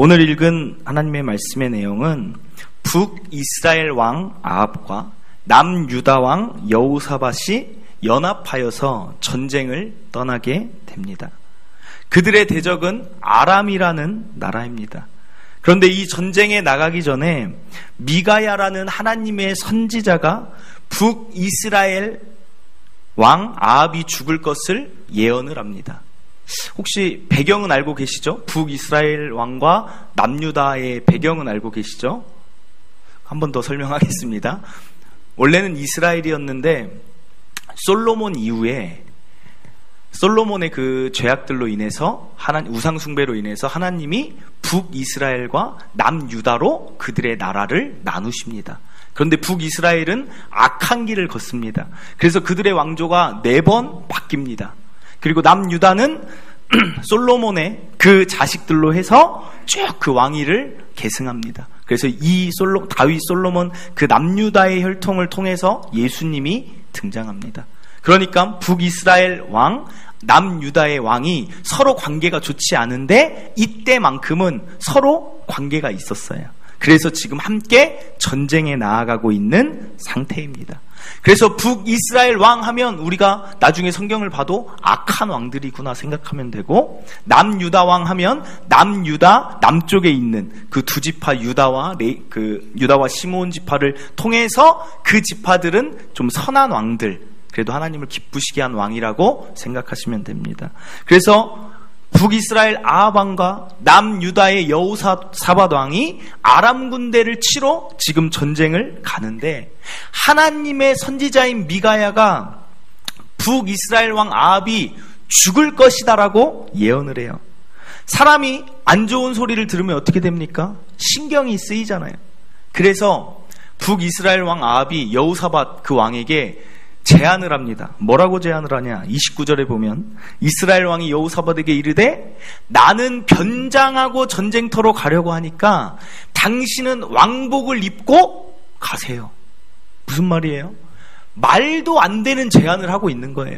오늘 읽은 하나님의 말씀의 내용은 북이스라엘 왕 아합과 남유다 왕 여호사밧이 연합하여서 전쟁을 떠나게 됩니다. 그들의 대적은 아람이라는 나라입니다. 그런데 이 전쟁에 나가기 전에 미가야라는 하나님의 선지자가 북이스라엘 왕 아합이 죽을 것을 예언을 합니다. 혹시 배경은 알고 계시죠? 북이스라엘 왕과 남유다의 배경은 알고 계시죠? 한 번 더 설명하겠습니다. 원래는 이스라엘이었는데 솔로몬 이후에 솔로몬의 그 죄악들로 인해서 우상 숭배로 인해서 하나님이 북이스라엘과 남유다로 그들의 나라를 나누십니다. 그런데 북이스라엘은 악한 길을 걷습니다. 그래서 그들의 왕조가 4번 바뀝니다. 그리고 남유다는 솔로몬의 그 자식들로 해서 쭉 그 왕위를 계승합니다. 그래서 다윗 솔로몬 그 남유다의 혈통을 통해서 예수님이 등장합니다. 그러니까 북이스라엘 왕, 남유다의 왕이 서로 관계가 좋지 않은데 이때만큼은 서로 관계가 있었어요. 그래서 지금 함께 전쟁에 나아가고 있는 상태입니다. 그래서 북이스라엘 왕 하면 우리가 나중에 성경을 봐도 악한 왕들이구나 생각하면 되고, 남유다 왕 하면 남유다 남쪽에 있는 그 두 지파 유다와 시므온 지파를 통해서 그 지파들은 좀 선한 왕들, 그래도 하나님을 기쁘시게 한 왕이라고 생각하시면 됩니다. 그래서 북이스라엘 아합 왕과 남유다의 여호사밧 왕이 아람 군대를 치러 지금 전쟁을 가는데, 하나님의 선지자인 미가야가 북이스라엘 왕 아합이 죽을 것이다라고 예언을 해요. 사람이 안 좋은 소리를 들으면 어떻게 됩니까? 신경이 쓰이잖아요. 그래서 북이스라엘 왕 아합이 여호사밧 그 왕에게 제안을 합니다. 뭐라고 제안을 하냐? 29절에 보면 이스라엘 왕이 여호사밧에게 이르되 나는 변장하고 전쟁터로 가려고 하니까 당신은 왕복을 입고 가세요. 무슨 말이에요? 말도 안 되는 제안을 하고 있는 거예요.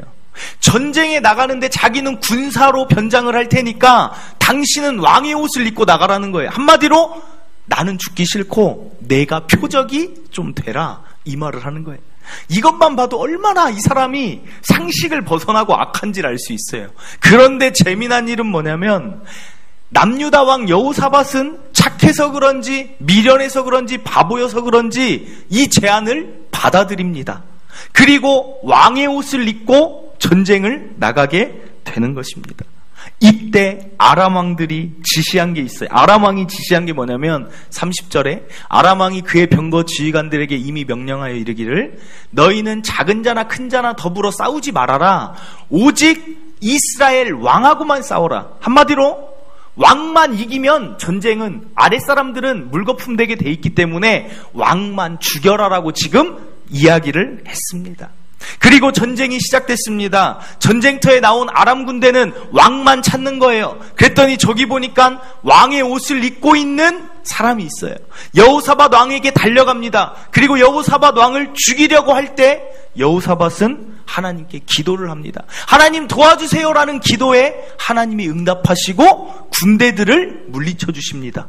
전쟁에 나가는데 자기는 군사로 변장을 할 테니까 당신은 왕의 옷을 입고 나가라는 거예요. 한마디로 나는 죽기 싫고 내가 표적이 좀 되라, 이 말을 하는 거예요. 이것만 봐도 얼마나 이 사람이 상식을 벗어나고 악한지를 알 수 있어요. 그런데 재미난 일은 뭐냐면 남유다 왕 여호사밧은 착해서 그런지 미련해서 그런지 바보여서 그런지 이 제안을 받아들입니다. 그리고 왕의 옷을 입고 전쟁을 나가게 되는 것입니다. 이때 아람 왕들이 지시한 게 있어요. 아람 왕이 지시한 게 뭐냐면 30절에 아람 왕이 그의 병거 지휘관들에게 이미 명령하여 이르기를 너희는 작은 자나 큰 자나 더불어 싸우지 말아라. 오직 이스라엘 왕하고만 싸워라. 한마디로 왕만 이기면 전쟁은 아랫사람들은 물거품 되게 돼 있기 때문에 왕만 죽여라라고 지금 이야기를 했습니다. 그리고 전쟁이 시작됐습니다. 전쟁터에 나온 아람 군대는 왕만 찾는 거예요. 그랬더니 저기 보니까 왕의 옷을 입고 있는 사람이 있어요. 여호사밧 왕에게 달려갑니다. 그리고 여호사밧 왕을 죽이려고 할 때 여호사밧은 하나님께 기도를 합니다. 하나님 도와주세요라는 기도에 하나님이 응답하시고 군대들을 물리쳐 주십니다.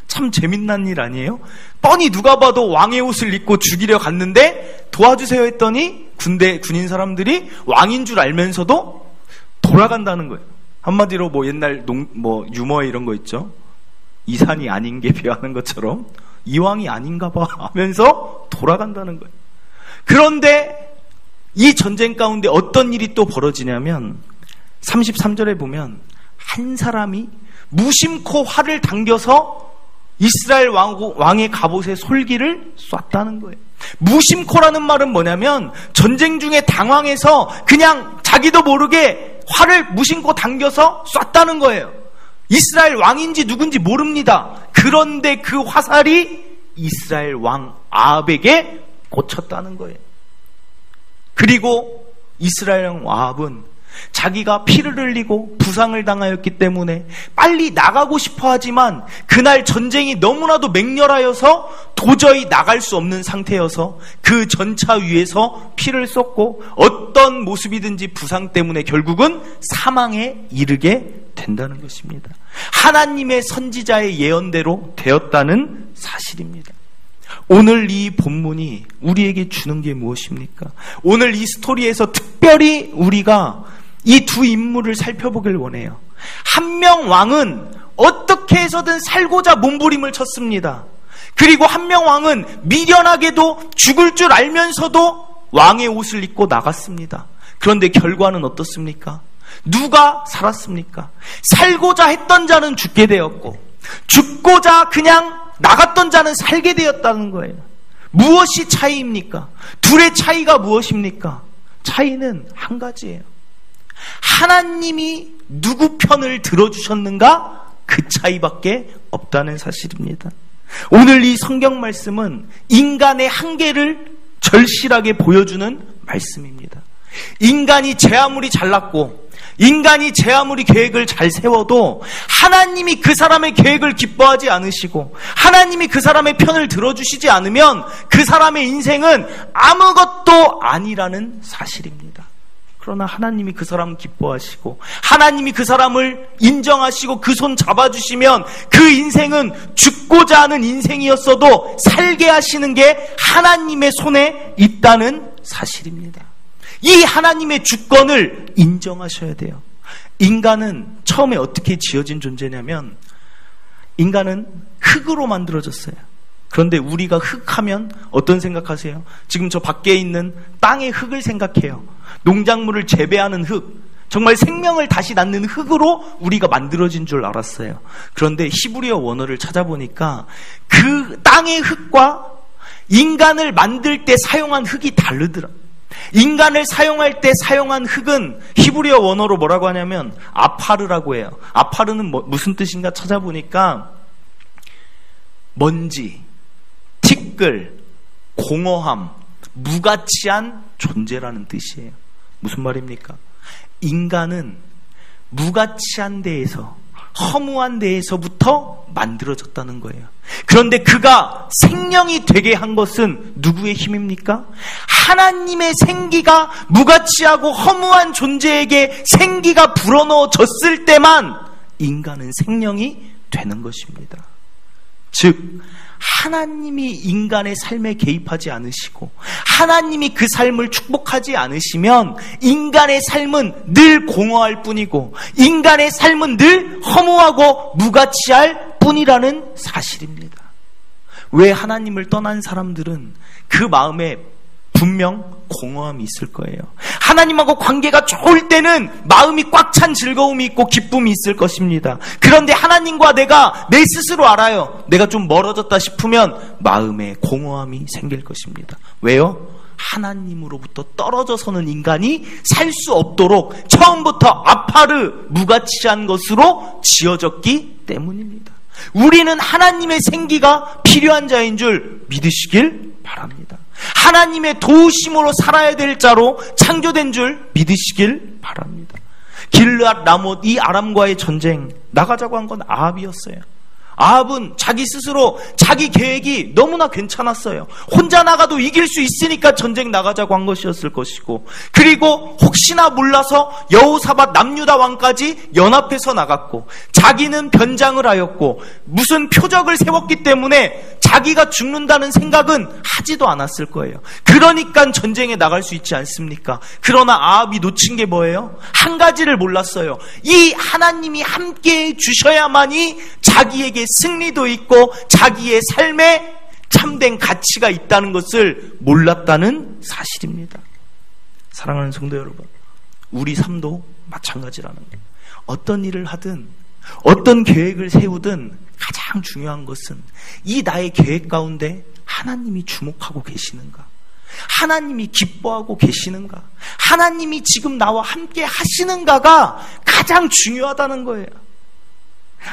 참 재밌는 일 아니에요? 뻔히 누가 봐도 왕의 옷을 입고 죽이려 갔는데 도와주세요 했더니 군인 사람들이 왕인 줄 알면서도 돌아간다는 거예요. 한마디로 옛날 유머에 이런 거 있죠? 이 산이 아닌 게 비하는 것처럼 이 왕이 아닌가 봐 하면서 돌아간다는 거예요. 그런데 이 전쟁 가운데 어떤 일이 또 벌어지냐면 33절에 보면 한 사람이 무심코 활을 당겨서 이스라엘 왕의 갑옷에 솔기를 쐈다는 거예요. 무심코라는 말은 뭐냐면 전쟁 중에 당황해서 그냥 자기도 모르게 활을 무심코 당겨서 쐈다는 거예요. 이스라엘 왕인지 누군지 모릅니다. 그런데 그 화살이 이스라엘 왕 아합에게 꽂혔다는 거예요. 그리고 이스라엘 왕 아합은 자기가 피를 흘리고 부상을 당하였기 때문에 빨리 나가고 싶어 하지만 그날 전쟁이 너무나도 맹렬하여서 도저히 나갈 수 없는 상태여서 그 전차 위에서 피를 쏟고 어떤 모습이든지 부상 때문에 결국은 사망에 이르게 된다는 것입니다. 하나님의 선지자의 예언대로 되었다는 사실입니다. 오늘 이 본문이 우리에게 주는 게 무엇입니까? 오늘 이 스토리에서 특별히 우리가 이 두 인물을 살펴보길 원해요. 한 명 왕은 어떻게 해서든 살고자 몸부림을 쳤습니다. 그리고 한 명 왕은 미련하게도 죽을 줄 알면서도 왕의 옷을 입고 나갔습니다. 그런데 결과는 어떻습니까? 누가 살았습니까? 살고자 했던 자는 죽게 되었고, 죽고자 그냥 나갔던 자는 살게 되었다는 거예요. 무엇이 차이입니까? 둘의 차이가 무엇입니까? 차이는 한 가지예요. 하나님이 누구 편을 들어주셨는가? 그 차이밖에 없다는 사실입니다. 오늘 이 성경 말씀은 인간의 한계를 절실하게 보여주는 말씀입니다. 인간이 제 아무리 잘났고 인간이 제 아무리 계획을 잘 세워도 하나님이 그 사람의 계획을 기뻐하지 않으시고 하나님이 그 사람의 편을 들어주시지 않으면 그 사람의 인생은 아무것도 아니라는 사실입니다. 그러나 하나님이 그 사람을 기뻐하시고 하나님이 그 사람을 인정하시고 그 손 잡아주시면 그 인생은 죽고자 하는 인생이었어도 살게 하시는 게 하나님의 손에 있다는 사실입니다. 이 하나님의 주권을 인정하셔야 돼요. 인간은 처음에 어떻게 지어진 존재냐면 인간은 흙으로 만들어졌어요. 그런데 우리가 흙하면 어떤 생각하세요? 지금 저 밖에 있는 땅의 흙을 생각해요. 농작물을 재배하는 흙, 정말 생명을 다시 낳는 흙으로 우리가 만들어진 줄 알았어요. 그런데 히브리어 원어를 찾아보니까 그 땅의 흙과 인간을 만들 때 사용한 흙이 다르더라. 인간을 사용할 때 사용한 흙은 히브리어 원어로 뭐라고 하냐면 아파르라고 해요. 아파르는 무슨 뜻인가 찾아보니까 먼지, 티끌, 공허함, 무가치한 존재라는 뜻이에요. 무슨 말입니까? 인간은 무가치한 데에서, 허무한 데에서부터 만들어졌다는 거예요. 그런데 그가 생명이 되게 한 것은 누구의 힘입니까? 하나님의 생기가 무가치하고 허무한 존재에게 생기가 불어넣어졌을 때만 인간은 생명이 되는 것입니다. 즉 하나님이 인간의 삶에 개입하지 않으시고 하나님이 그 삶을 축복하지 않으시면 인간의 삶은 늘 공허할 뿐이고 인간의 삶은 늘 허무하고 무가치할 뿐이라는 사실입니다. 왜 하나님을 떠난 사람들은 그 마음에 분명 공허함이 있을 거예요. 하나님하고 관계가 좋을 때는 마음이 꽉 찬 즐거움이 있고 기쁨이 있을 것입니다. 그런데 하나님과 내가 내 스스로 알아요. 내가 좀 멀어졌다 싶으면 마음에 공허함이 생길 것입니다. 왜요? 하나님으로부터 떨어져서는 인간이 살 수 없도록 처음부터 아파르, 무가치한 것으로 지어졌기 때문입니다. 우리는 하나님의 생기가 필요한 자인 줄 믿으시길 바랍니다. 하나님의 도우심으로 살아야 될 자로 창조된 줄 믿으시길 바랍니다. 길르앗 라못 이 아람과의 전쟁 나가자고 한 건 아합이었어요. 아합은 자기 스스로 자기 계획이 너무나 괜찮았어요. 혼자 나가도 이길 수 있으니까 전쟁 나가자고 한 것이었을 것이고, 그리고 혹시나 몰라서 여호사밧 남유다 왕까지 연합해서 나갔고, 자기는 변장을 하였고 무슨 표적을 세웠기 때문에 자기가 죽는다는 생각은 하지도 않았을 거예요. 그러니까 전쟁에 나갈 수 있지 않습니까? 그러나 아합이 놓친 게 뭐예요? 한 가지를 몰랐어요. 이 하나님이 함께해 주셔야만이 자기에게 승리도 있고 자기의 삶에 참된 가치가 있다는 것을 몰랐다는 사실입니다. 사랑하는 성도 여러분, 우리 삶도 마찬가지라는 거예요. 어떤 일을 하든 어떤 계획을 세우든 가장 중요한 것은 이 나의 계획 가운데 하나님이 주목하고 계시는가? 하나님이 기뻐하고 계시는가? 하나님이 지금 나와 함께 하시는가가 가장 중요하다는 거예요.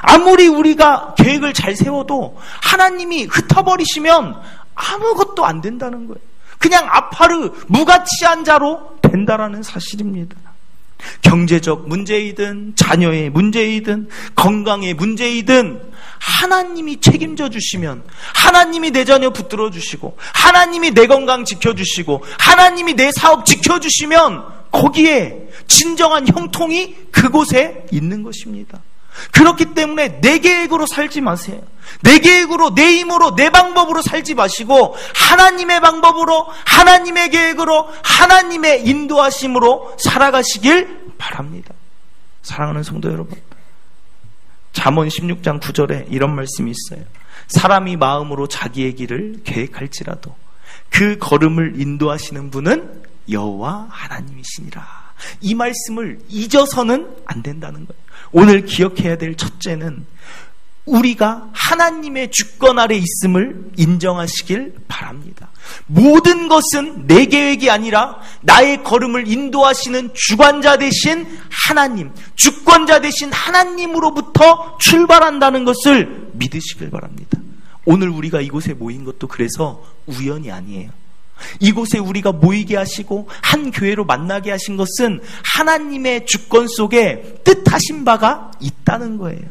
아무리 우리가 계획을 잘 세워도 하나님이 흩어버리시면 아무것도 안 된다는 거예요. 그냥 아파르, 무가치한 자로 된다라는 사실입니다. 경제적 문제이든 자녀의 문제이든 건강의 문제이든 하나님이 책임져 주시면, 하나님이 내 자녀 붙들어 주시고 하나님이 내 건강 지켜주시고 하나님이 내 사업 지켜주시면 거기에 진정한 형통이 그곳에 있는 것입니다. 그렇기 때문에 내 계획으로 살지 마세요. 내 계획으로, 내 힘으로, 내 방법으로 살지 마시고 하나님의 방법으로, 하나님의 계획으로, 하나님의 인도하심으로 살아가시길 바랍니다. 사랑하는 성도 여러분, 잠언 16장 9절에 이런 말씀이 있어요. 사람이 마음으로 자기의 길을 계획할지라도 그 걸음을 인도하시는 분은 여호와 하나님이시니라. 이 말씀을 잊어서는 안 된다는 거예요. 오늘 기억해야 될 첫째는 우리가 하나님의 주권 아래 있음을 인정하시길 바랍니다. 모든 것은 내 계획이 아니라 나의 걸음을 인도하시는 주관자 되신 하나님, 주권자 되신 하나님으로부터 출발한다는 것을 믿으시길 바랍니다. 오늘 우리가 이곳에 모인 것도 그래서 우연이 아니에요. 이곳에 우리가 모이게 하시고 한 교회로 만나게 하신 것은 하나님의 주권 속에 뜻하신 바가 있다는 거예요.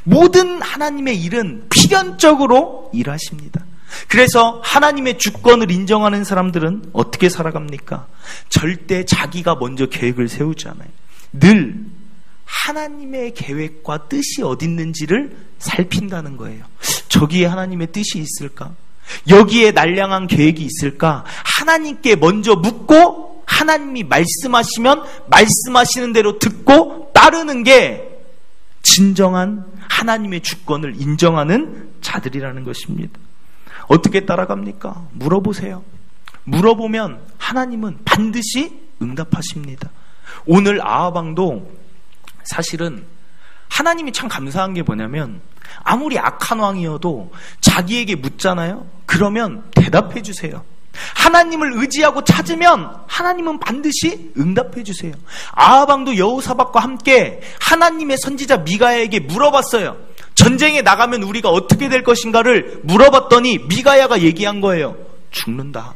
모든 하나님의 일은 필연적으로 일하십니다. 그래서 하나님의 주권을 인정하는 사람들은 어떻게 살아갑니까? 절대 자기가 먼저 계획을 세우지 않아요. 늘 하나님의 계획과 뜻이 어디 있는지를 살핀다는 거예요. 저기에 하나님의 뜻이 있을까? 여기에 날량한 계획이 있을까? 하나님께 먼저 묻고 하나님이 말씀하시면 말씀하시는 대로 듣고 따르는 게 진정한 하나님의 주권을 인정하는 자들이라는 것입니다. 어떻게 따라갑니까? 물어보세요. 물어보면 하나님은 반드시 응답하십니다. 오늘 아하방도 사실은 하나님이 참 감사한 게 뭐냐면 아무리 악한 왕이어도 자기에게 묻잖아요. 그러면 대답해 주세요. 하나님을 의지하고 찾으면 하나님은 반드시 응답해 주세요. 아하방도 여호사밧과 함께 하나님의 선지자 미가야에게 물어봤어요. 전쟁에 나가면 우리가 어떻게 될 것인가를 물어봤더니 미가야가 얘기한 거예요. 죽는다.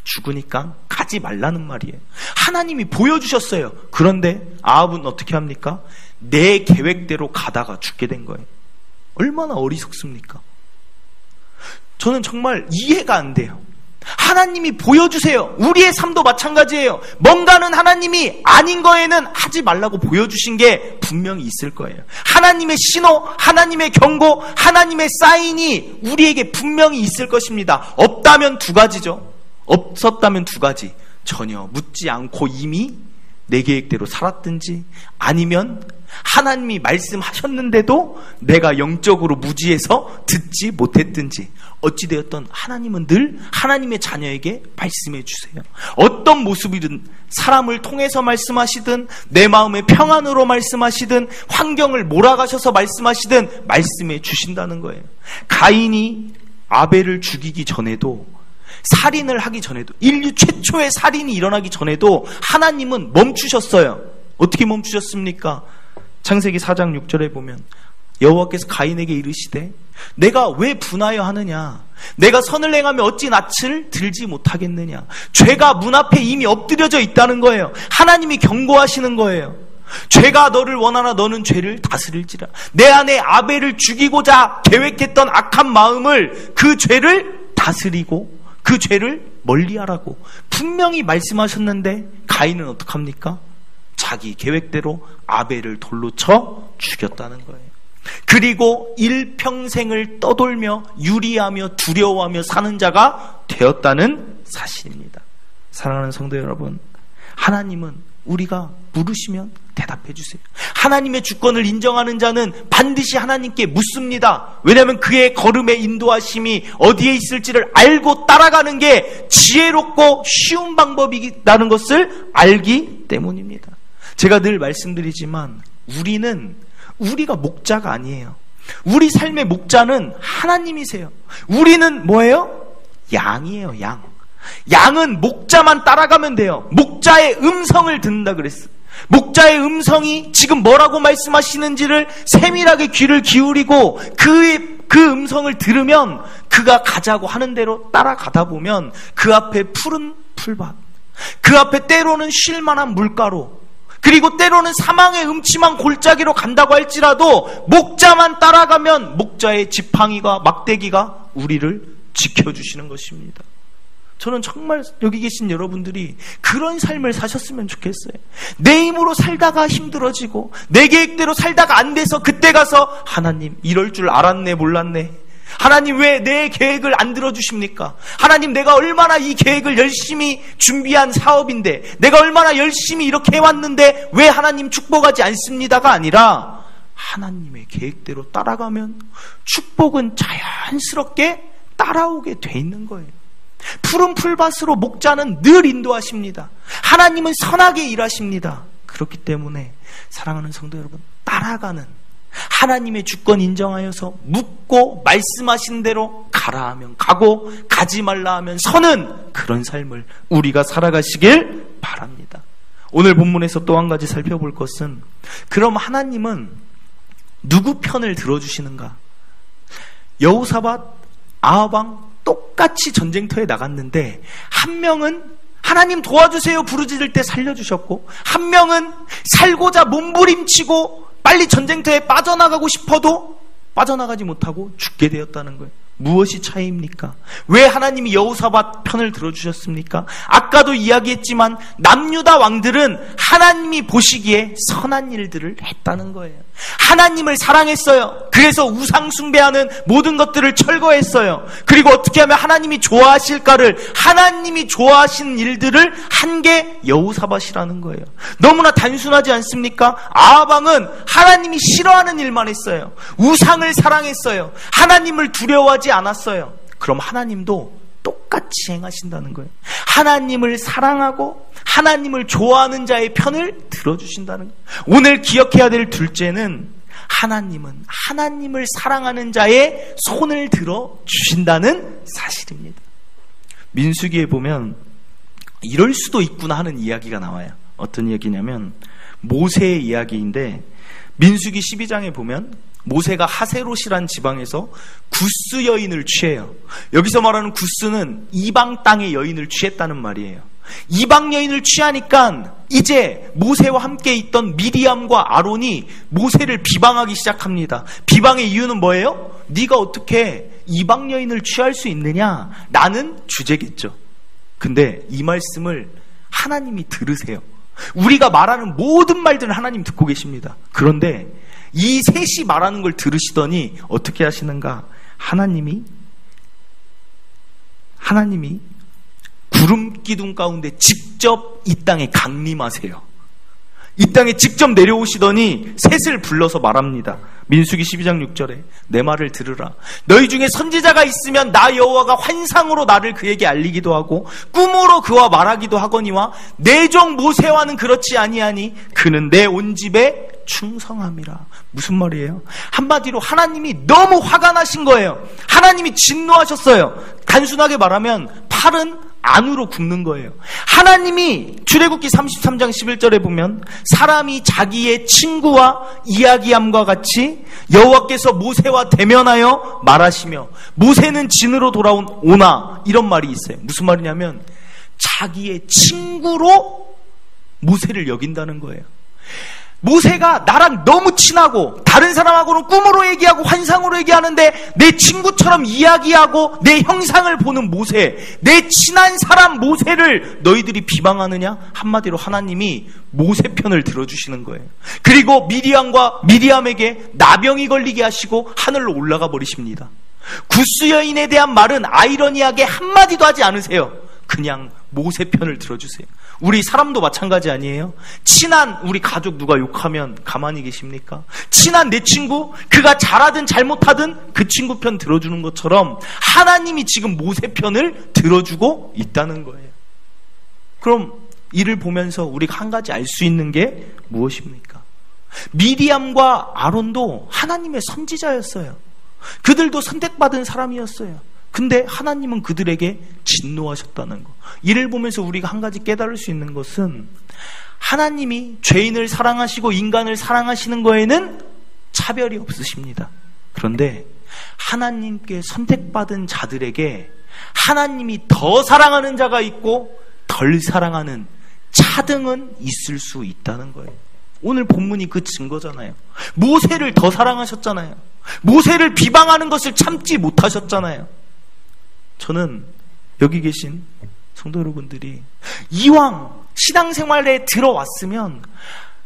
죽으니까 가지 말라는 말이에요. 하나님이 보여주셨어요. 그런데 아합은 어떻게 합니까? 내 계획대로 가다가 죽게 된 거예요. 얼마나 어리석습니까? 저는 정말 이해가 안 돼요. 하나님이 보여주세요. 우리의 삶도 마찬가지예요. 뭔가는 하나님이 아닌 거에는 하지 말라고 보여주신 게 분명히 있을 거예요. 하나님의 신호, 하나님의 경고, 하나님의 사인이 우리에게 분명히 있을 것입니다. 없다면 두 가지죠. 없었다면 두 가지. 전혀 묻지 않고 이미 내 계획대로 살았든지, 아니면 하나님이 말씀하셨는데도 내가 영적으로 무지해서 듣지 못했든지, 어찌되었던 하나님은 늘 하나님의 자녀에게 말씀해 주세요. 어떤 모습이든, 사람을 통해서 말씀하시든, 내 마음의 평안으로 말씀하시든, 환경을 몰아가셔서 말씀하시든 말씀해 주신다는 거예요. 가인이 아벨을 죽이기 전에도, 살인을 하기 전에도, 인류 최초의 살인이 일어나기 전에도 하나님은 멈추셨어요. 어떻게 멈추셨습니까? 창세기 4장 6절에 보면 여호와께서 가인에게 이르시되 내가 왜 분하여 하느냐? 내가 선을 행하며 어찌 낯을 들지 못하겠느냐? 죄가 문 앞에 이미 엎드려져 있다는 거예요. 하나님이 경고하시는 거예요. 죄가 너를 원하나 너는 죄를 다스릴지라. 내 안에 아벨을 죽이고자 계획했던 악한 마음을, 그 죄를 다스리고 그 죄를 멀리하라고 분명히 말씀하셨는데 가인은 어떡합니까? 자기 계획대로 아벨을 돌로 쳐 죽였다는 거예요. 그리고 일평생을 떠돌며 유리하며 두려워하며 사는 자가 되었다는 사실입니다. 사랑하는 성도 여러분, 하나님은 우리가 물으시면 대답해 주세요. 하나님의 주권을 인정하는 자는 반드시 하나님께 묻습니다. 왜냐하면 그의 걸음의 인도하심이 어디에 있을지를 알고 따라가는 게 지혜롭고 쉬운 방법이라는 것을 알기 때문입니다. 제가 늘 말씀드리지만 우리가 목자가 아니에요. 우리 삶의 목자는 하나님이세요. 우리는 뭐예요? 양이에요. 양. 양은 목자만 따라가면 돼요. 목자의 음성을 듣는다 그랬어요. 목자의 음성이 지금 뭐라고 말씀하시는지를 세밀하게 귀를 기울이고 그 음성을 들으면 그가 가자고 하는 대로 따라가다 보면 그 앞에 푸른 풀밭, 그 앞에 때로는 쉴만한 물가로, 그리고 때로는 사망의 음침한 골짜기로 간다고 할지라도 목자만 따라가면 목자의 지팡이가 막대기가 우리를 지켜주시는 것입니다. 저는 정말 여기 계신 여러분들이 그런 삶을 사셨으면 좋겠어요. 내 힘으로 살다가 힘들어지고 내 계획대로 살다가 안 돼서 그때 가서 하나님 이럴 줄 알았네 몰랐네. 하나님 왜 내 계획을 안 들어주십니까? 하나님 내가 얼마나 이 계획을 열심히 준비한 사업인데 내가 얼마나 열심히 이렇게 해왔는데 왜 하나님 축복하지 않습니다가 아니라 하나님의 계획대로 따라가면 축복은 자연스럽게 따라오게 돼 있는 거예요. 푸른 풀밭으로 목자는 늘 인도하십니다. 하나님은 선하게 일하십니다. 그렇기 때문에 사랑하는 성도 여러분, 따라가는 하나님의 주권 인정하여서 묻고 말씀하신 대로 가라 하면 가고 가지 말라 하면 서는 그런 삶을 우리가 살아가시길 바랍니다. 오늘 본문에서 또 한 가지 살펴볼 것은, 그럼 하나님은 누구 편을 들어주시는가? 여호사밧, 아합왕 똑같이 전쟁터에 나갔는데 한 명은 하나님 도와주세요 부르짖을 때 살려주셨고, 한 명은 살고자 몸부림치고 빨리 전쟁터에 빠져나가고 싶어도 빠져나가지 못하고 죽게 되었다는 거예요. 무엇이 차이입니까? 왜 하나님이 여호사밧 편을 들어주셨습니까? 아까도 이야기했지만 남유다 왕들은 하나님이 보시기에 선한 일들을 했다는 거예요. 하나님을 사랑했어요. 그래서 우상 숭배하는 모든 것들을 철거했어요. 그리고 어떻게 하면 하나님이 좋아하실까를, 하나님이 좋아하시는 일들을 한 게 여호사밧이라는 거예요. 너무나 단순하지 않습니까? 아합왕은 하나님이 싫어하는 일만 했어요. 우상을 사랑했어요. 하나님을 두려워하지 않았어요. 그럼 하나님도 똑같이 행하신다는 거예요. 하나님을 사랑하고 하나님을 좋아하는 자의 편을 들어주신다는 거예요. 오늘 기억해야 될 둘째는, 하나님은 하나님을 사랑하는 자의 손을 들어주신다는 사실입니다. 민수기에 보면 이럴 수도 있구나 하는 이야기가 나와요. 어떤 이야기냐면 모세의 이야기인데, 민수기 12장에 보면 모세가 하세롯이란 지방에서 구스 여인을 취해요. 여기서 말하는 구스는 이방 땅의 여인을 취했다는 말이에요. 이방 여인을 취하니까 이제 모세와 함께 있던 미리암과 아론이 모세를 비방하기 시작합니다. 비방의 이유는 뭐예요? 네가 어떻게 이방 여인을 취할 수 있느냐? 나는 주제겠죠. 근데 이 말씀을 하나님이 들으세요. 우리가 말하는 모든 말들을 하나님 듣고 계십니다. 그런데 이 셋이 말하는 걸 들으시더니 어떻게 하시는가? 하나님이 구름 기둥 가운데 직접 이 땅에 강림하세요. 이 땅에 직접 내려오시더니 셋을 불러서 말합니다. 민수기 12장 6절에 내 말을 들으라. 너희 중에 선지자가 있으면 나 여호와가 환상으로 나를 그에게 알리기도 하고 꿈으로 그와 말하기도 하거니와 내 종 모세와는 그렇지 아니하니 그는 내 온 집에 충성함이라. 무슨 말이에요? 한마디로 하나님이 너무 화가 나신 거예요. 하나님이 진노하셨어요. 단순하게 말하면 팔은 안으로 굽는 거예요. 하나님이 출애굽기 33장 11절에 보면 사람이 자기의 친구와 이야기함과 같이 여호와께서 모세와 대면하여 말하시며 모세는 진으로 돌아온 오나, 이런 말이 있어요. 무슨 말이냐면 자기의 친구로 모세를 여긴다는 거예요. 모세가 나랑 너무 친하고 다른 사람하고는 꿈으로 얘기하고 환상으로 얘기하는데 내 친구처럼 이야기하고 내 형상을 보는 모세, 내 친한 사람 모세를 너희들이 비방하느냐? 한마디로 하나님이 모세 편을 들어주시는 거예요. 그리고 미리암에게 나병이 걸리게 하시고 하늘로 올라가 버리십니다. 구스 여인에 대한 말은 아이러니하게 한마디도 하지 않으세요. 그냥 모세 편을 들어주세요. 우리 사람도 마찬가지 아니에요? 친한 우리 가족 누가 욕하면 가만히 계십니까? 친한 내 친구, 그가 잘하든 잘못하든 그 친구 편 들어주는 것처럼 하나님이 지금 모세 편을 들어주고 있다는 거예요. 그럼 이를 보면서 우리가 한 가지 알 수 있는 게 무엇입니까? 미리암과 아론도 하나님의 선지자였어요. 그들도 선택받은 사람이었어요. 근데 하나님은 그들에게 진노하셨다는 거. 이를 보면서 우리가 한 가지 깨달을 수 있는 것은, 하나님이 죄인을 사랑하시고 인간을 사랑하시는 거에는 차별이 없으십니다. 그런데 하나님께 선택받은 자들에게 하나님이 더 사랑하는 자가 있고 덜 사랑하는 차등은 있을 수 있다는 거예요. 오늘 본문이 그 증거잖아요. 모세를 더 사랑하셨잖아요. 모세를 비방하는 것을 참지 못하셨잖아요. 저는 여기 계신 성도 여러분들이 이왕 신앙생활에 들어왔으면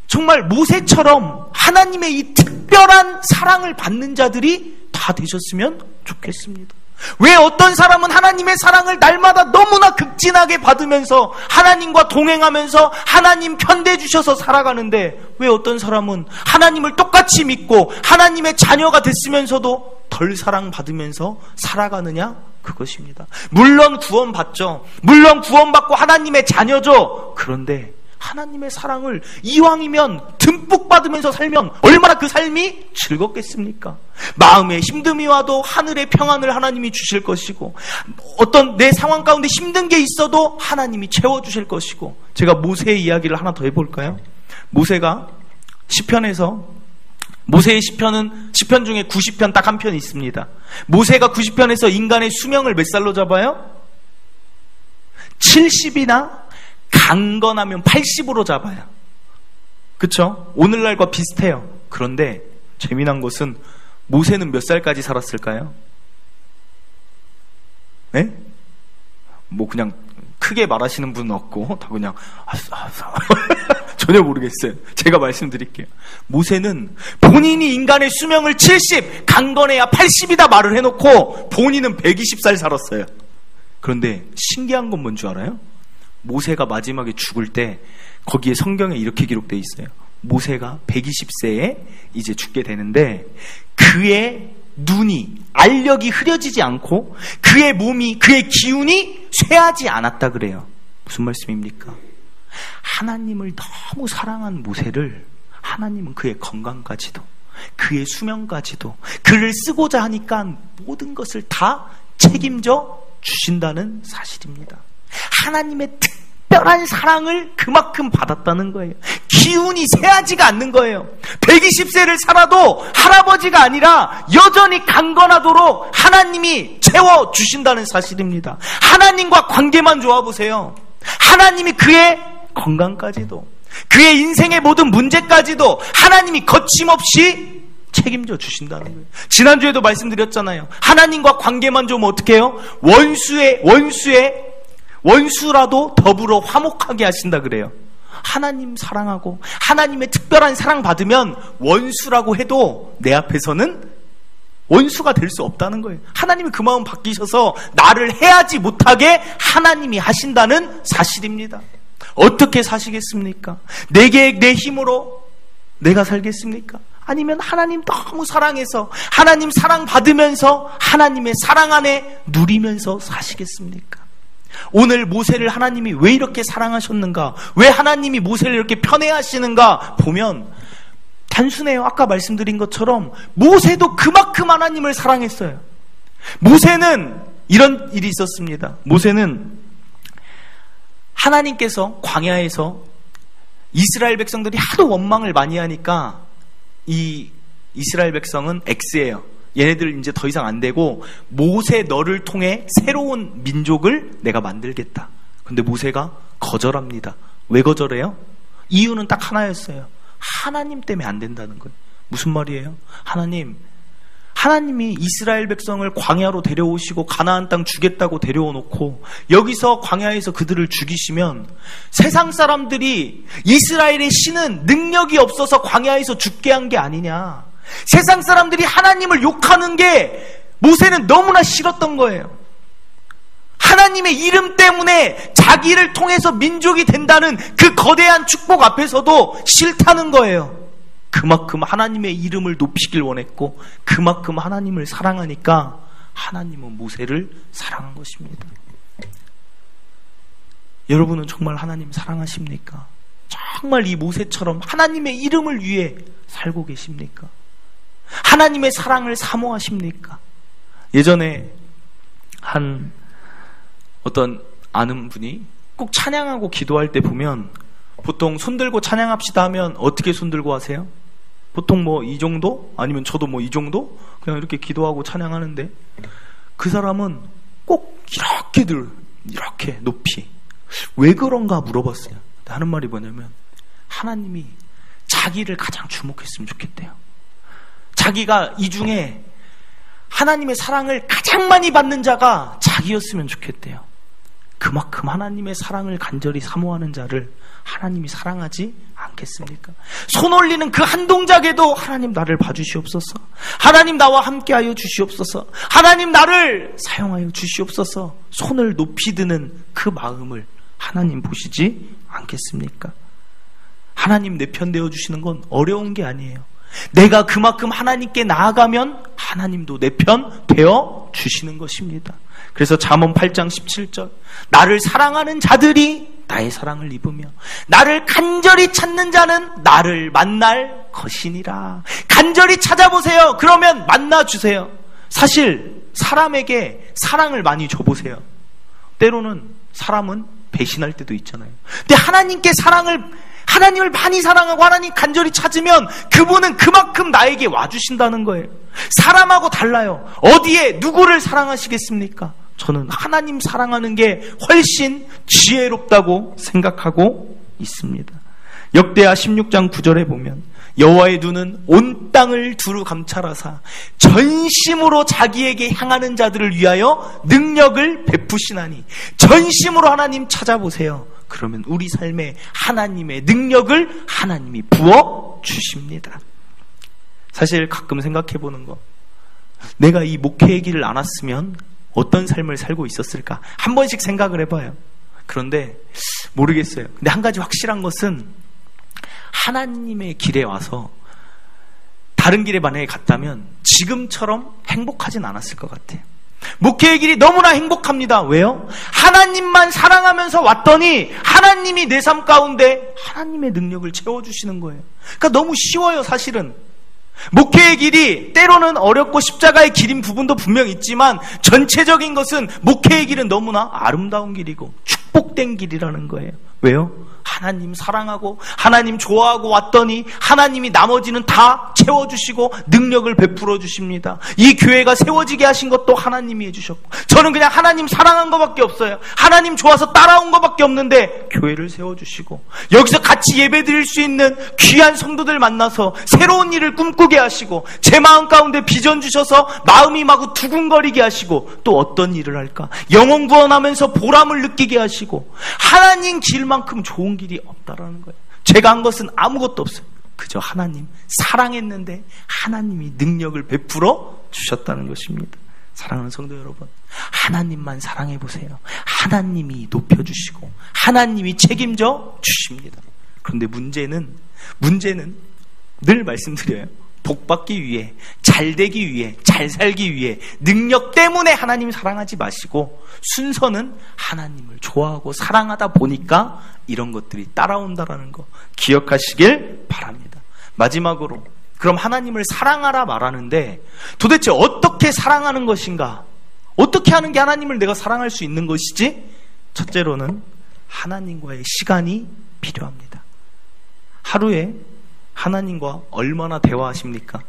정말 모세처럼 하나님의 이 특별한 사랑을 받는 자들이 다 되셨으면 좋겠습니다. 왜 어떤 사람은 하나님의 사랑을 날마다 너무나 극진하게 받으면서 하나님과 동행하면서 하나님 편대 주셔서 살아가는데 왜 어떤 사람은 하나님을 똑같이 믿고 하나님의 자녀가 됐으면서도 덜 사랑받으면서 살아가느냐? 그것입니다. 물론 구원받죠. 물론 구원받고 하나님의 자녀죠. 그런데 하나님의 사랑을 이왕이면 듬뿍 받으면서 살면 얼마나 그 삶이 즐겁겠습니까? 마음에 힘듦이 와도 하늘의 평안을 하나님이 주실 것이고, 어떤 내 상황 가운데 힘든 게 있어도 하나님이 채워주실 것이고. 제가 모세의 이야기를 하나 더 해볼까요? 모세가 시편에서, 모세의 시편은 시편 중에 90편 딱 한 편이 있습니다. 모세가 90편에서 인간의 수명을 몇 살로 잡아요? 70이나 강건하면 80으로 잡아요. 그쵸? 오늘날과 비슷해요. 그런데 재미난 것은 모세는 몇 살까지 살았을까요? 네? 뭐 그냥 크게 말하시는 분은 없고 다 그냥 전혀 모르겠어요. 제가 말씀드릴게요. 모세는 본인이 인간의 수명을 70, 강건해야 80이다 말을 해놓고 본인은 120살 살았어요. 그런데 신기한 건 뭔 줄 알아요? 모세가 마지막에 죽을 때 거기에 성경에 이렇게 기록되어 있어요. 모세가 120세에 이제 죽게 되는데 그의 눈이, 알력이 흐려지지 않고 그의 몸이, 그의 기운이 쇠하지 않았다 그래요. 무슨 말씀입니까? 하나님을 너무 사랑한 모세를 하나님은 그의 건강까지도, 그의 수명까지도, 그를 쓰고자 하니까 모든 것을 다 책임져 주신다는 사실입니다. 하나님의 특별한 사랑을 그만큼 받았다는 거예요. 기운이 쇠하지가 않는 거예요. 120세를 살아도 할아버지가 아니라 여전히 강건하도록 하나님이 채워주신다는 사실입니다. 하나님과 관계만 좋아보세요. 하나님이 그의 건강까지도, 그의 인생의 모든 문제까지도 하나님이 거침없이 책임져 주신다는 거예요. 지난주에도 말씀드렸잖아요. 하나님과 관계만 좋으면 어떻게 해요? 원수라도 더불어 화목하게 하신다 그래요. 하나님 사랑하고 하나님의 특별한 사랑 받으면 원수라고 해도 내 앞에서는 원수가 될 수 없다는 거예요. 하나님이 그 마음 바뀌셔서 나를 해하지 못하게 하나님이 하신다는 사실입니다. 어떻게 사시겠습니까? 내 계획, 내 힘으로 내가 살겠습니까? 아니면 하나님 너무 사랑해서 하나님 사랑 받으면서 하나님의 사랑 안에 누리면서 사시겠습니까? 오늘 모세를 하나님이 왜 이렇게 사랑하셨는가? 왜 하나님이 모세를 이렇게 편애하시는가? 보면 단순해요. 아까 말씀드린 것처럼 모세도 그만큼 하나님을 사랑했어요. 모세는 이런 일이 있었습니다. 모세는 하나님께서 광야에서 이스라엘 백성들이 하도 원망을 많이 하니까 이 이스라엘 백성은 X예요. 얘네들 이제 더 이상 안 되고 모세 너를 통해 새로운 민족을 내가 만들겠다. 근데 모세가 거절합니다. 왜 거절해요? 이유는 딱 하나였어요. 하나님 때문에 안 된다는 거예요. 무슨 말이에요? 하나님이 이스라엘 백성을 광야로 데려오시고 가나안 땅 주겠다고 데려오놓고 여기서 광야에서 그들을 죽이시면 세상 사람들이 이스라엘의 신은 능력이 없어서 광야에서 죽게 한 게 아니냐. 세상 사람들이 하나님을 욕하는 게 모세는 너무나 싫었던 거예요. 하나님의 이름 때문에 자기를 통해서 민족이 된다는 그 거대한 축복 앞에서도 싫다는 거예요. 그만큼 하나님의 이름을 높이길 원했고 그만큼 하나님을 사랑하니까 하나님은 모세를 사랑한 것입니다. 여러분은 정말 하나님 사랑하십니까? 정말 이 모세처럼 하나님의 이름을 위해 살고 계십니까? 하나님의 사랑을 사모하십니까? 예전에 한 어떤 아는 분이 꼭 찬양하고 기도할 때 보면 보통 손들고 찬양합시다 하면 어떻게 손들고 하세요? 보통 뭐 이 정도? 아니면 저도 뭐 이 정도? 그냥 이렇게 기도하고 찬양하는데 그 사람은 꼭 이렇게 높이. 왜 그런가 물어봤어요. 하는 말이 뭐냐면 하나님이 자기를 가장 주목했으면 좋겠대요. 자기가 이 중에 하나님의 사랑을 가장 많이 받는 자가 자기였으면 좋겠대요. 그만큼 하나님의 사랑을 간절히 사모하는 자를 하나님이 사랑하지 않겠습니까? 손 올리는 그 한 동작에도 하나님 나를 봐주시옵소서, 하나님 나와 함께하여 주시옵소서, 하나님 나를 사용하여 주시옵소서, 손을 높이 드는 그 마음을 하나님 보시지 않겠습니까? 하나님 내 편 되어주시는 건 어려운 게 아니에요. 내가 그만큼 하나님께 나아가면 하나님도 내 편 되어주시는 것입니다. 그래서 잠언 8장 17절, 나를 사랑하는 자들이 나의 사랑을 입으며 나를 간절히 찾는 자는 나를 만날 것이니라. 간절히 찾아보세요. 그러면 만나주세요. 사실 사람에게 사랑을 많이 줘보세요. 때로는 사람은 배신할 때도 있잖아요. 근데 하나님을 많이 사랑하고 하나님 간절히 찾으면 그분은 그만큼 나에게 와주신다는 거예요. 사람하고 달라요. 어디에 누구를 사랑하시겠습니까? 저는 하나님 사랑하는 게 훨씬 지혜롭다고 생각하고 있습니다. 역대하 16장 9절에 보면 여호와의 눈은 온 땅을 두루 감찰하사 전심으로 자기에게 향하는 자들을 위하여 능력을 베푸시나니, 전심으로 하나님 찾아보세요. 그러면 우리 삶에 하나님의 능력을 하나님이 부어주십니다. 사실 가끔 생각해보는 거, 내가 이 목회의 길을 안 왔으면 어떤 삶을 살고 있었을까? 한 번씩 생각을 해봐요. 그런데 모르겠어요. 근데 한 가지 확실한 것은 하나님의 길에 와서 다른 길에 만약에 갔다면 지금처럼 행복하진 않았을 것 같아요. 목회의 길이 너무나 행복합니다. 왜요? 하나님만 사랑하면서 왔더니 하나님이 내 삶 가운데 하나님의 능력을 채워주시는 거예요. 그러니까 너무 쉬워요, 사실은. 목회의 길이 때로는 어렵고 십자가의 길인 부분도 분명 있지만 전체적인 것은 목회의 길은 너무나 아름다운 길이고 축복된 길이라는 거예요. 왜요? 하나님 사랑하고 하나님 좋아하고 왔더니 하나님이 나머지는 다 채워주시고 능력을 베풀어 주십니다. 이 교회가 세워지게 하신 것도 하나님이 해주셨고, 저는 그냥 하나님 사랑한 것밖에 없어요. 하나님 좋아서 따라온 것밖에 없는데 교회를 세워주시고 여기서 같이 예배 드릴 수 있는 귀한 성도들 만나서 새로운 일을 꿈꾸게 하시고 제 마음 가운데 비전 주셔서 마음이 마구 두근거리게 하시고, 또 어떤 일을 할까? 영혼 구원하면서 보람을 느끼게 하시고, 하나님 길만큼 좋은 길이 없다라는 거예요. 제가 한 것은 아무것도 없어요. 그저 하나님 사랑했는데 하나님이 능력을 베풀어 주셨다는 것입니다. 사랑하는 성도 여러분, 하나님만 사랑해 보세요. 하나님이 높여주시고 하나님이 책임져 주십니다. 그런데 문제는 늘 말씀드려요. 복받기 위해, 잘되기 위해, 잘 살기 위해 능력 때문에 하나님 사랑하지 마시고 순서는 하나님을 좋아하고 사랑하다 보니까 이런 것들이 따라온다라는 거 기억하시길 바랍니다. 마지막으로, 그럼 하나님을 사랑하라 말하는데 도대체 어떻게 사랑하는 것인가? 어떻게 하는 게 하나님을 내가 사랑할 수 있는 것이지? 첫째로는 하나님과의 시간이 필요합니다. 하루에 하나님과 얼마나 대화하십니까?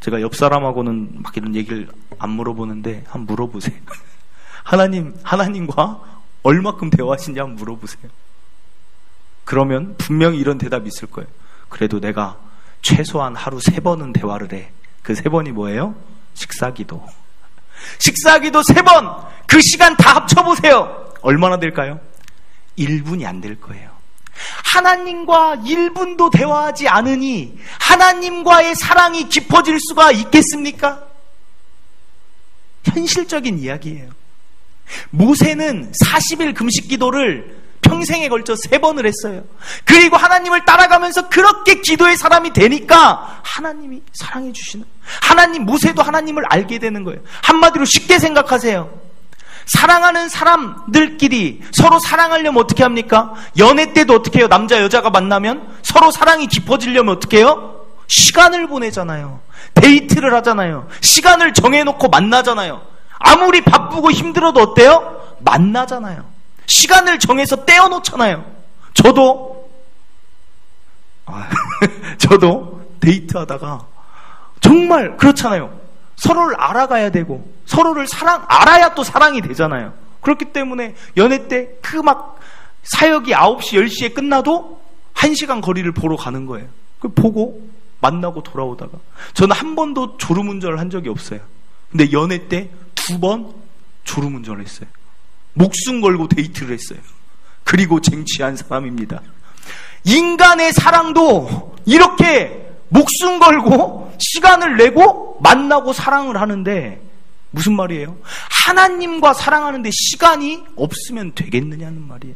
제가 옆 사람하고는 막 이런 얘기를 안 물어보는데 한번 물어보세요. 하나님과 얼마큼 대화하시는지 한번 물어보세요. 그러면 분명히 이런 대답이 있을 거예요. 그래도 내가 최소한 하루 3번은 대화를 해. 그 3번이 뭐예요? 식사기도. 식사기도 3번! 그 시간 다 합쳐보세요. 얼마나 될까요? 1분이 안 될 거예요. 하나님과 1분도 대화하지 않으니 하나님과의 사랑이 깊어질 수가 있겠습니까? 현실적인 이야기예요. 모세는 40일 금식 기도를 평생에 걸쳐 3번을 했어요. 그리고 하나님을 따라가면서 그렇게 기도의 사람이 되니까 하나님이 사랑해 주시는, 모세도 하나님을 알게 되는 거예요. 한마디로 쉽게 생각하세요. 사랑하는 사람들끼리 서로 사랑하려면 어떻게 합니까? 연애 때도 어떻게 해요? 남자 여자가 만나면 서로 사랑이 깊어지려면 어떻게 해요? 시간을 보내잖아요. 데이트를 하잖아요. 시간을 정해놓고 만나잖아요. 아무리 바쁘고 힘들어도 어때요? 만나잖아요. 시간을 정해서 떼어놓잖아요. 저도 데이트하다가 정말 그렇잖아요. 서로를 알아가야 되고 서로를 알아야 또 사랑이 되잖아요. 그렇기 때문에 연애 때 그 막 사역이 9시 10시에 끝나도 1시간 거리를 보러 가는 거예요. 그 보고 만나고 돌아오다가 저는 한 번도 졸음운전을 한 적이 없어요. 근데 연애 때 2번 졸음운전을 했어요. 목숨 걸고 데이트를 했어요. 그리고 쟁취한 사람입니다. 인간의 사랑도 이렇게 목숨 걸고 시간을 내고 만나고 사랑을 하는데 무슨 말이에요? 하나님과 사랑하는데 시간이 없으면 되겠느냐는 말이에요.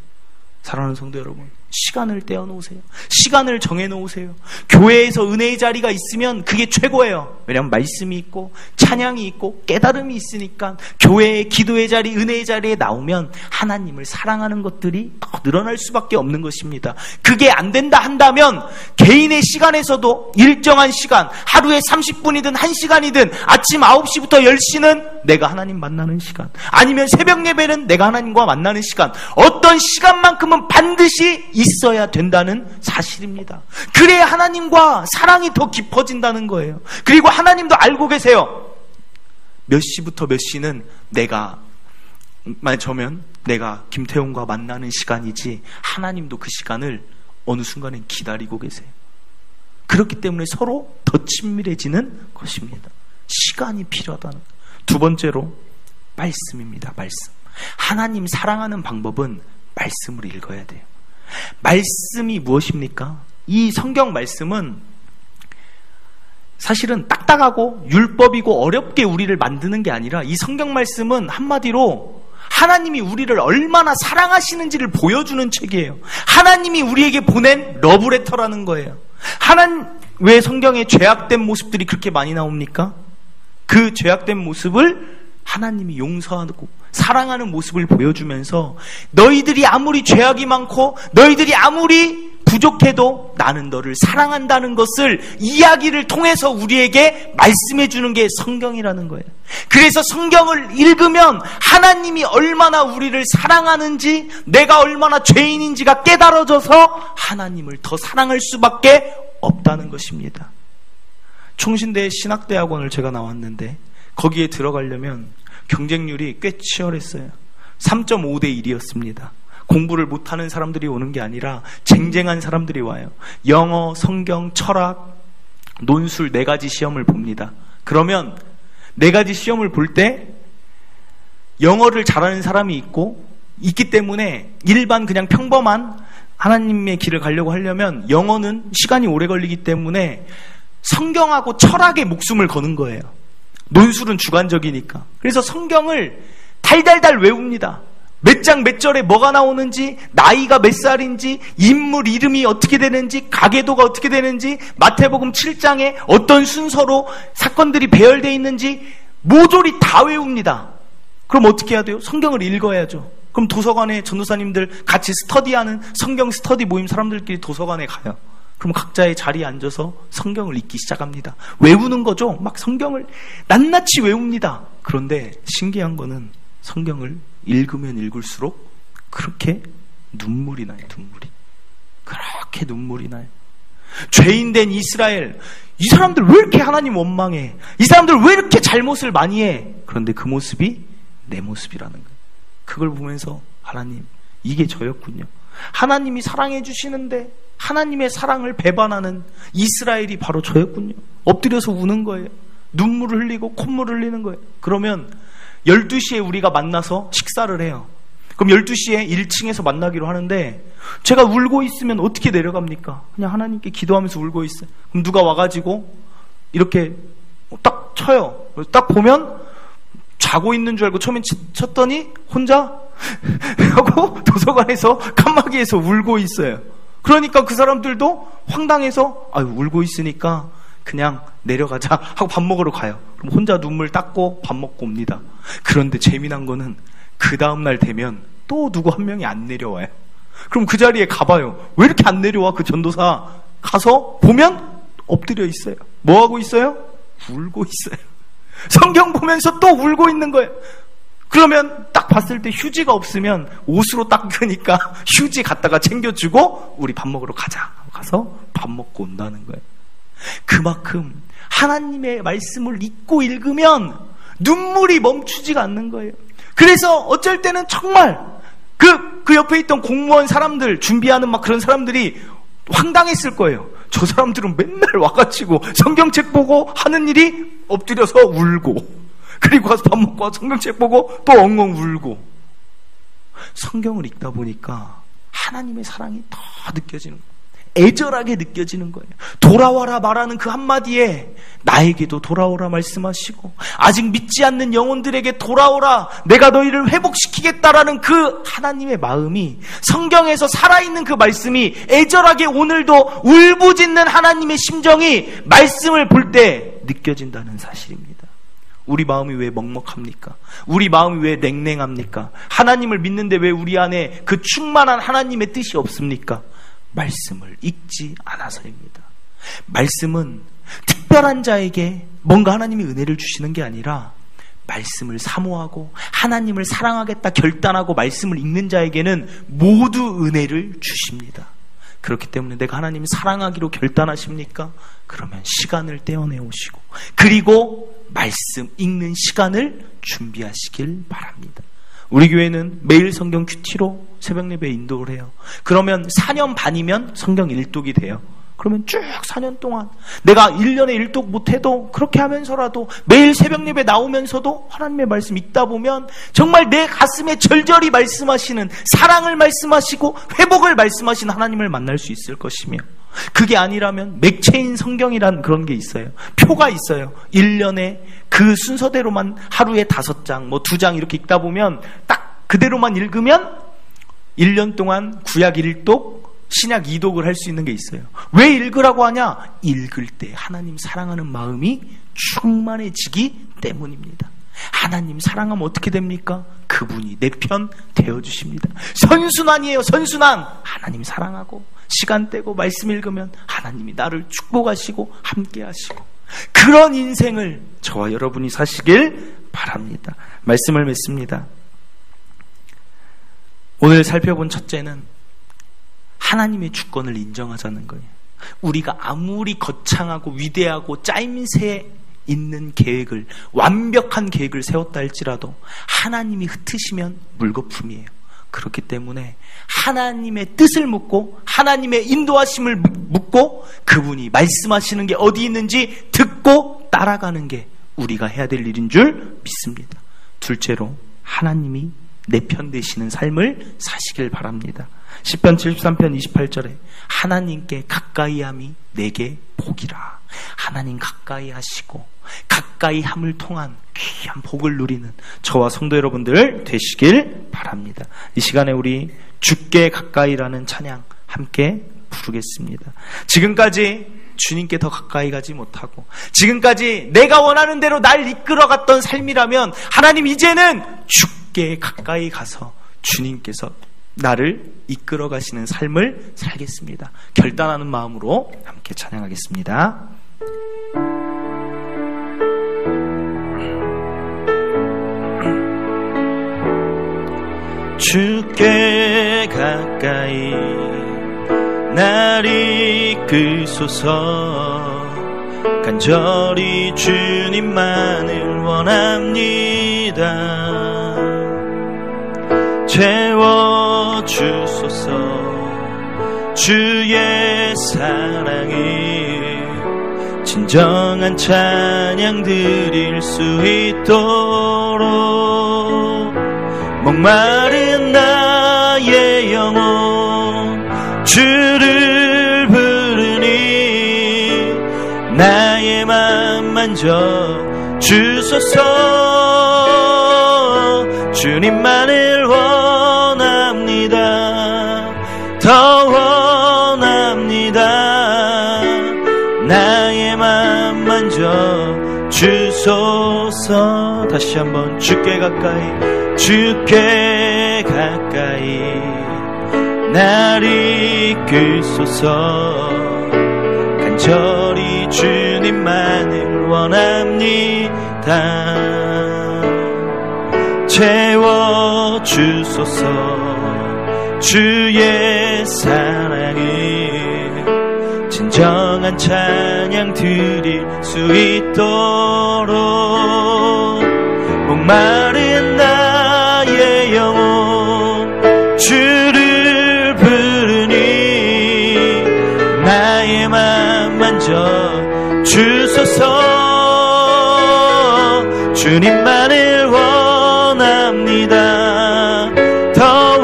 사랑하는 성도 여러분, 시간을 떼어놓으세요. 시간을 정해놓으세요. 교회에서 은혜의 자리가 있으면 그게 최고예요. 왜냐하면 말씀이 있고 찬양이 있고 깨달음이 있으니까 교회의 기도의 자리, 은혜의 자리에 나오면 하나님을 사랑하는 것들이 더 늘어날 수밖에 없는 것입니다. 그게 안 된다 한다면 개인의 시간에서도 일정한 시간, 하루에 30분이든 1시간이든 아침 9시부터 10시는 내가 하나님 만나는 시간, 아니면 새벽 예배는 내가 하나님과 만나는 시간, 어떤 시간만큼은 반드시 있어야 된다는 사실입니다. 그래야 하나님과 사랑이 더 깊어진다는 거예요. 그리고 하나님도 알고 계세요. 몇 시부터 몇 시는 저면 내가 김태훈과 만나는 시간이지, 하나님도 그 시간을 어느 순간엔 기다리고 계세요. 그렇기 때문에 서로 더 친밀해지는 것입니다. 시간이 필요하다는 거예요. 두 번째로 말씀입니다. 말씀. 하나님 사랑하는 방법은 말씀을 읽어야 돼요. 말씀이 무엇입니까? 이 성경 말씀은 사실은 딱딱하고 율법이고 어렵게 우리를 만드는 게 아니라, 이 성경 말씀은 한마디로 하나님이 우리를 얼마나 사랑하시는지를 보여주는 책이에요. 하나님이 우리에게 보낸 러브레터라는 거예요. 왜 성경에 죄악된 모습들이 그렇게 많이 나옵니까? 그 죄악된 모습을 하나님이 용서하고 사랑하는 모습을 보여주면서, 너희들이 아무리 죄악이 많고 너희들이 아무리 부족해도 나는 너를 사랑한다는 것을 이야기를 통해서 우리에게 말씀해 주는 게 성경이라는 거예요. 그래서 성경을 읽으면 하나님이 얼마나 우리를 사랑하는지, 내가 얼마나 죄인인지가 깨달아져서 하나님을 더 사랑할 수밖에 없다는 것입니다. 총신대 신학대학원을 제가 나왔는데 거기에 들어가려면 경쟁률이 꽤 치열했어요. 3.5대 1이었습니다. 공부를 못하는 사람들이 오는 게 아니라 쟁쟁한 사람들이 와요. 영어, 성경, 철학, 논술 4가지 시험을 봅니다. 그러면 4가지 시험을 볼 때 영어를 잘하는 사람이 있기 때문에 일반 그냥 평범한 하나님의 길을 가려고 하려면 영어는 시간이 오래 걸리기 때문에 성경하고 철학에 목숨을 거는 거예요. 논술은 주관적이니까. 그래서 성경을 달달달 외웁니다. 몇 장 몇 절에 뭐가 나오는지, 나이가 몇 살인지, 인물 이름이 어떻게 되는지, 가계도가 어떻게 되는지, 마태복음 7장에 어떤 순서로 사건들이 배열되어 있는지 모조리 다 외웁니다. 그럼 어떻게 해야 돼요? 성경을 읽어야죠. 그럼 도서관에 전도사님들 같이 스터디하는 성경 스터디 모임 사람들끼리 도서관에 가요. 그럼 각자의 자리에 앉아서 성경을 읽기 시작합니다. 외우는 거죠. 막 성경을 낱낱이 외웁니다. 그런데 신기한 거는 성경을 읽으면 읽을수록 그렇게 눈물이 나요. 그렇게 눈물이 나요. 죄인된 이스라엘, 이 사람들 왜 이렇게 하나님 원망해? 이 사람들 왜 이렇게 잘못을 많이 해? 그런데 그 모습이 내 모습이라는 거예요. 그걸 보면서 하나님, 이게 저였군요. 하나님이 사랑해 주시는데 하나님의 사랑을 배반하는 이스라엘이 바로 저였군요. 엎드려서 우는 거예요. 눈물을 흘리고 콧물을 흘리는 거예요. 그러면 12시에 우리가 만나서 식사를 해요. 그럼 12시에 1층에서 만나기로 하는데 제가 울고 있으면 어떻게 내려갑니까? 그냥 하나님께 기도하면서 울고 있어요. 그럼 누가 와가지고 이렇게 딱 쳐요. 딱 보면 자고 있는 줄 알고 처음엔 쳤더니 혼자 하고 도서관에서 칸막이에서 울고 있어요. 그러니까 그 사람들도 황당해서 울고 있으니까 그냥 내려가자 하고 밥 먹으러 가요. 그럼 혼자 눈물 닦고 밥 먹고 옵니다. 그런데 재미난 거는 그 다음날 되면 또 누구 한 명이 안 내려와요. 그럼 그 자리에 가봐요. 왜 이렇게 안 내려와? 그 전도사 가서 보면 엎드려 있어요. 뭐 하고 있어요? 울고 있어요. 성경 보면서 또 울고 있는 거예요. 그러면 딱 봤을 때 휴지가 없으면 옷으로 닦으니까 휴지 갖다가 챙겨주고 우리 밥 먹으러 가자. 가서 밥 먹고 온다는 거예요. 그만큼 하나님의 말씀을 읽고 읽으면 눈물이 멈추지가 않는 거예요. 그래서 어쩔 때는 정말 그 옆에 있던 공무원 사람들, 준비하는 막 그런 사람들이 황당했을 거예요. 저 사람들은 맨날 와가지고 성경책 보고 하는 일이 엎드려서 울고, 그리고 가서 밥 먹고 성경책 보고 또 엉엉 울고. 성경을 읽다 보니까 하나님의 사랑이 더 느껴지는 거예요. 애절하게 느껴지는 거예요. 돌아와라 말하는 그 한마디에 나에게도 돌아오라 말씀하시고, 아직 믿지 않는 영혼들에게 돌아오라, 내가 너희를 회복시키겠다라는 그 하나님의 마음이, 성경에서 살아있는 그 말씀이 애절하게 오늘도 울부짖는 하나님의 심정이 말씀을 볼 때 느껴진다는 사실입니다. 우리 마음이 왜 먹먹합니까? 우리 마음이 왜 냉랭합니까? 하나님을 믿는데 왜 우리 안에 그 충만한 하나님의 뜻이 없습니까? 말씀을 읽지 않아서입니다. 말씀은 특별한 자에게 뭔가 하나님이 은혜를 주시는 게 아니라, 말씀을 사모하고 하나님을 사랑하겠다 결단하고 말씀을 읽는 자에게는 모두 은혜를 주십니다. 그렇기 때문에 내가 하나님을 사랑하기로 결단하십니까? 그러면 시간을 떼어내오시고, 그리고 말씀 읽는 시간을 준비하시길 바랍니다. 우리 교회는 매일 성경 큐티로 새벽 예배 인도를 해요. 그러면 4년 반이면 성경 일독이 돼요. 그러면 쭉 4년 동안 내가 1년에 일독 못해도 그렇게 하면서라도 매일 새벽 예배 나오면서도 하나님의 말씀 읽다 보면 정말 내 가슴에 절절히 말씀하시는, 사랑을 말씀하시고 회복을 말씀하시는 하나님을 만날 수 있을 것이며, 그게 아니라면 맥체인 성경이라는 그런 게 있어요. 표가 있어요. 1년에 그 순서대로만 하루에 5장, 2장 이렇게 읽다 보면 딱 그대로만 읽으면 1년 동안 구약 1독, 신약 2독을 할 수 있는 게 있어요. 왜 읽으라고 하냐? 읽을 때 하나님 사랑하는 마음이 충만해지기 때문입니다. 하나님 사랑하면 어떻게 됩니까? 그분이 내 편 되어주십니다. 선순환이에요. 선순환. 하나님 사랑하고 시간 떼고 말씀 읽으면 하나님이 나를 축복하시고 함께 하시고, 그런 인생을 저와 여러분이 사시길 바랍니다. 말씀을 맺습니다. 오늘 살펴본 첫째는 하나님의 주권을 인정하자는 거예요. 우리가 아무리 거창하고 위대하고 짜임새 있는 계획을, 완벽한 계획을 세웠다 할지라도 하나님이 흩으시면 물거품이에요. 그렇기 때문에 하나님의 뜻을 묻고 하나님의 인도하심을 묻고 그분이 말씀하시는 게 어디 있는지 듣고 따라가는 게 우리가 해야 될 일인 줄 믿습니다. 둘째로 하나님이 내 편 되시는 삶을 사시길 바랍니다. 시편 73편 28절에 하나님께 가까이함이 내게 복이라. 하나님 가까이 하시고 가까이 함을 통한 귀한 복을 누리는 저와 성도 여러분들 되시길 바랍니다. 이 시간에 우리 주께 가까이라는 찬양 함께 부르겠습니다. 지금까지 주님께 더 가까이 가지 못하고, 지금까지 내가 원하는 대로 날 이끌어갔던 삶이라면 하나님 이제는 주께 가까이 가서 주님께서 나를 이끌어 가시는 삶을 살겠습니다. 결단하는 마음으로 함께 찬양하겠습니다. 주께 가까이 날 이끄소서. 간절히 주님만을 원합니다. 채워주소서. 주의 사랑이 진정한 찬양 드릴 수 있도록 목마른 나의 영혼 주를 부르니 나의 맘 만져 주소서. 주님만을 원합니다. 더 원합니다. 나의 맘 만져 주소서. 다시 한번 주께 가까이, 주께 가까이 날 이끌소서. 간절히 주님만을 원합니다. 채워주소서. 주의 사랑이 진정한 찬양 드릴 수 있도록 목마른 나의 영혼 주를 부르니 나의 맘 만져 주소서. 주님만을 원합니다. 더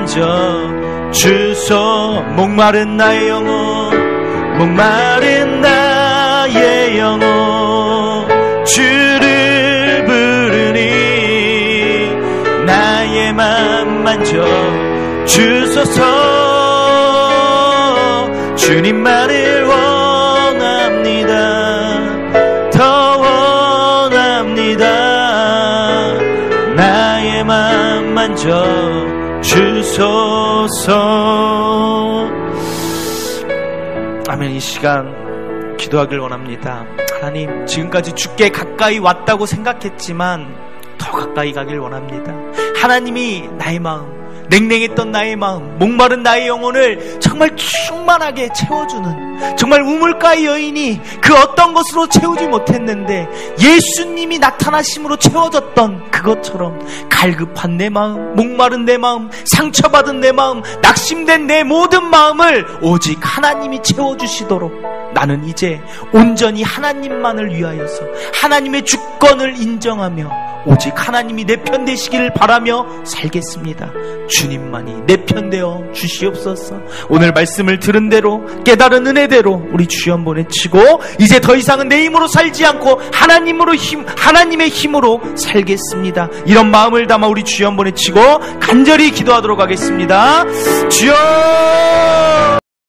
만져 주소. 목마른 나의 영혼, 목마른 나의 영혼, 주를 부르니 나의 맘 만져 주소서. 주님만을 원합니다. 더 원합니다. 나의 맘 만져 주소서. 아멘. 이 시간 기도하길 원합니다. 하나님, 지금까지 주께 가까이 왔다고 생각했지만 더 가까이 가길 원합니다. 하나님이 나의 마음, 냉랭했던 나의 마음, 목마른 나의 영혼을 정말 충만하게 채워주는, 정말 우물가의 여인이 그 어떤 것으로 채우지 못했는데 예수님이 나타나심으로 채워졌던 그것처럼 갈급한 내 마음, 목마른 내 마음, 상처받은 내 마음, 낙심된 내 모든 마음을 오직 하나님이 채워주시도록 나는 이제 온전히 하나님만을 위하여서 하나님의 주권을 인정하며 오직 하나님이 내 편 되시기를 바라며 살겠습니다. 주님만이 내 편 되어 주시옵소서. 오늘 말씀을 들은 대로 깨달은 은혜대로 우리 주여 보내치고 이제 더 이상은 내 힘으로 살지 않고 하나님의 힘으로 살겠습니다. 이런 마음을 담아 우리 주여 보내치고 간절히 기도하도록 하겠습니다. 주여